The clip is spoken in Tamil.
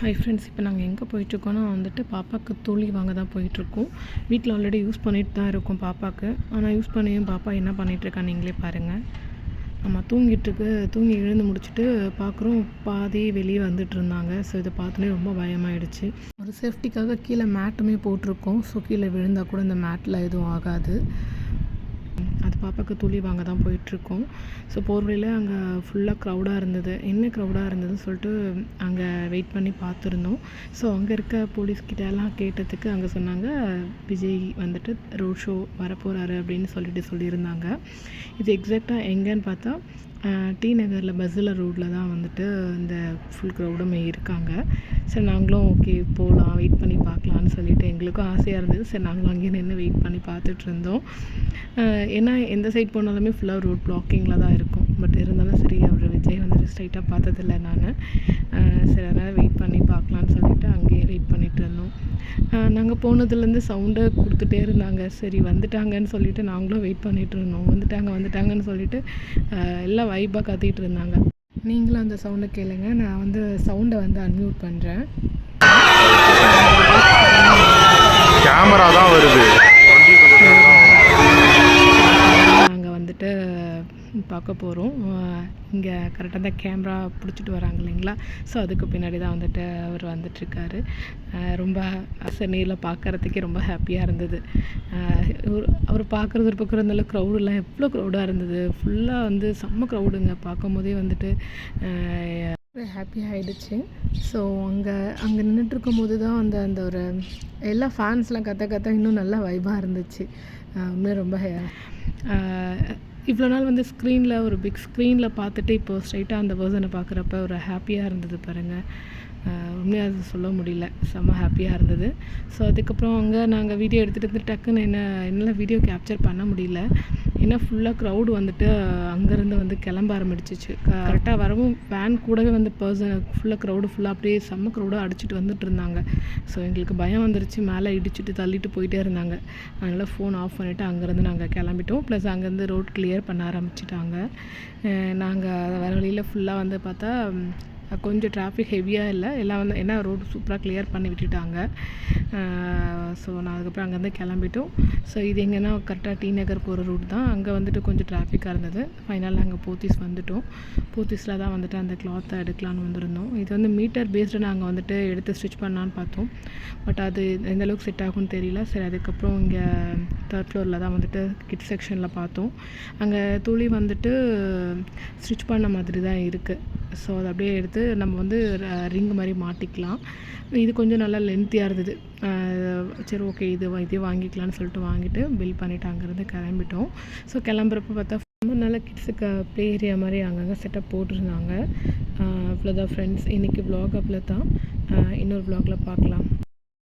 ஹை ஃப்ரெண்ட்ஸ், இப்போ நாங்கள் எங்கே போயிட்டுருக்கோன்னா வந்துட்டு பாப்பாவுக்கு துளி வாங்க தான் போயிட்டுருக்கோம். வீட்டில் ஆல்ரெடி யூஸ் பண்ணிட்டு தான் இருக்கோம் பாப்பாவுக்கு. ஆனால் யூஸ் பண்ணியும் பாப்பா என்ன பண்ணிகிட்ருக்கா நீங்களே பாருங்கள். நம்ம தூங்கி எழுந்து முடிச்சுட்டு பார்க்குறோம், பாதி வெளியே வந்துட்டு இருந்தாங்க. ஸோ இதை பார்த்தோன்னே ரொம்ப பயமாயிடுச்சு. ஒரு சேஃப்டிக்காக கீழே மேட்டுமே போட்டிருக்கோம். ஸோ கீழே விழுந்தால் கூட இந்த மேட்டில் எதுவும் ஆகாது. அது பாப்பாவுக்கு துளி வாங்க தான் போயிட்டுருக்கோம். ஸோ போகிற வழியில் அங்கே ஃபுல்லாக க்ரௌடாக இருந்தது. என்ன க்ரௌடாக இருந்ததுன்னு சொல்லிட்டு அங்கே வெயிட் பண்ணி பார்த்துருந்தோம். ஸோ அங்கே இருக்க போலீஸ்கிட்டலாம் கேட்டதுக்கு அங்கே சொன்னாங்க, விஜய் வந்துட்டு ரோட் ஷோ வரப்போகிறாரு அப்படின்னு சொல்லியிருந்தாங்க. இது எக்ஸாக்டாக எங்கேன்னு பார்த்தா டி நகரில் பஸ்ஸில் ரோட்டில் தான் வந்துட்டு இந்த ஃபுல் க்ரௌடுமே இருக்காங்க. சரி நாங்களும் ஓகே போகலாம், வெயிட் பண்ணி பார்க்கலான்னு சொல்லிட்டு எங்களுக்கும் ஆசையாக இருந்தது. சரி நாங்களும் அங்கேயே நின்று வெயிட் பண்ணி பார்த்துட்ருந்தோம். ஏன்னா எந்த சைட் போனாலுமே ஃபுல்லாக ரோட் பிளாக்கிங்கில் தான் இருக்கும். பட் இருந்தாலும் சரி, அவர் விஜய் வந்துட்டு ஸ்ட்ரைட்டாக பார்த்ததில்ல நான். சரி அதனால் வெயிட் பண்ணி பார்க்கலான்னு சொல்லிட்டு அங்கேயே வெயிட் பண்ணிகிட்டு இருந்தோம். நாங்கள் போனதுலேருந்து சவுண்டை கொடுத்துட்டே இருந்தாங்க. சரி வந்துட்டாங்கன்னு சொல்லிட்டு நாங்களும் வெயிட் பண்ணிகிட்டு இருந்தோம். வந்துட்டாங்கன்னு சொல்லிட்டு எல்லாம் வைப்பாக கத்திகிட்டு இருந்தாங்க. நீங்களும் அந்த சவுண்டை கேளுங்க. நான் வந்து சவுண்டை வந்து அன்மியூட் பண்ணுறேன். கேமரா தான் வருது. நாங்கள் வந்துட்டு பார்க்க போகிறோம். இங்கே கரெக்டாக தான் கேமரா பிடிச்சிட்டு வராங்க இல்லைங்களா? ஸோ அதுக்கு பின்னாடி தான் வந்துட்டு அவர் வந்துட்டுருக்காரு. ரொம்ப நேரில் பார்க்குறதுக்கே ரொம்ப ஹாப்பியாக இருந்தது. அவர் பார்க்குறது ஒரு பக்கம் இருந்தாலும் க்ரௌடெல்லாம் எவ்வளோ க்ரௌடாக இருந்தது. ஃபுல்லாக வந்து செம்ம க்ரௌடுங்க. பார்க்கும் போதே வந்துட்டு ஹாப்பியாக ஆகிடுச்சு. ஸோ அங்கே நின்றுட்டுருக்கும் போது தான் அந்த ஒரு எல்லா ஃபேன்ஸ்லாம் கத்த இன்னும் நல்லா வைபாக இருந்துச்சு. உண்மையாக ரொம்ப இவ்வளோ நாள் வந்து ஸ்க்ரீனில் ஒரு பிக் ஸ்க்ரீனில் பார்த்துட்டு இப்போது ஸ்ட்ரைட்டாக அந்த பர்சனை பார்க்குறப்ப ஒரு ஹாப்பியாக இருந்தது பாருங்கள். உண்மையாக அது சொல்ல முடியல, செம்ம ஹாப்பியாக இருந்தது. ஸோ அதுக்கப்புறம் அங்கே நாங்கள் வீடியோ எடுத்துகிட்டு வந்து டக்குன்னு என்னால் வீடியோ கேப்சர் பண்ண முடியல. ஏன்னா ஃபுல்லாக க்ரௌடு வந்துட்டு அங்கேருந்து வந்து கிளம்ப ஆரம்பிச்சிச்சு. கரெக்டாக வரவும் வேன் கூடவே வந்து ஃபுல்லாக க்ரௌடு அப்படியே செம்ம க்ரௌடாக அடிச்சுட்டு வந்துட்டு இருந்தாங்க. ஸோ எங்களுக்கு பயம் வந்துருச்சு. மேலே இடிச்சுட்டு தள்ளிட்டு போயிட்டே இருந்தாங்க. அதனால் ஃபோன் ஆஃப் பண்ணிவிட்டு அங்கேருந்து நாங்கள் கிளம்பிட்டோம். ப்ளஸ் அங்கேருந்து ரோட் கிளியர் பண்ண ஆரம்பிச்சிட்டாங்க. நாங்கள் வர வழியில் ஃபுல்லாக வந்து பார்த்தா கொஞ்சம் டிராஃபிக் ஹெவியாக இல்லை, எல்லாம் வந்து ஏன்னா ரோடு சூப்பராக கிளியர் பண்ணி விட்டுட்டாங்க. ஸோ நான் அதுக்கப்புறம் அங்கேருந்து கிளம்பிட்டோம். ஸோ இது எங்கன்னா கரெக்டாக டி நகர் போகிற ரூட் தான். அங்கே வந்துட்டு கொஞ்சம் டிராஃபிக்காக இருந்தது. ஃபைனலாக நாங்கள் போத்தீஸ் வந்துட்டோம். போத்தீஸில் தான் வந்துட்டு அந்த கிளாத்தை எடுக்கலான்னு வந்திருந்தோம். இது வந்து மீட்டர் பேஸ்டு நாங்கள் வந்துட்டு எடுத்து ஸ்டிச் பண்ணலான்னு பார்த்தோம். பட் அது எந்தளவுக்கு செட் ஆகும்னு தெரியல. சரி அதுக்கப்புறம் இங்கே 3rd ஃப்ளோரில் தான் வந்துட்டு கிட்ஸ் செக்ஷனில் பார்த்தோம். அங்கே துளி வந்துட்டு ஸ்டிச் பண்ண மாதிரி தான் இருக்குது. ஸோ அதை அப்படியே எடுத்து நம்ம வந்து ரிங் மாதிரி மாட்டிக்கலாம். இது கொஞ்சம் நல்லா லென்த்தியாக இருந்தது. சரி ஓகே இதே வாங்கிக்கலான்னு சொல்லிட்டு வாங்கிட்டு பில் பண்ணிவிட்டு அங்கேருந்து கிளம்பிட்டோம். ஸோ கிளம்புறப்ப பார்த்தா ரொம்ப நல்ல கிட்ஸுக்கு ப்ளே ஏரியா மாதிரி அங்கங்கே செட்டப் போட்டிருந்தாங்க. அவ்வளோதான் ஃப்ரெண்ட்ஸ், இன்றைக்கி வ்ளாக் அவ்வளோ தான். இன்னொரு வ்ளாகில் பார்க்கலாம்.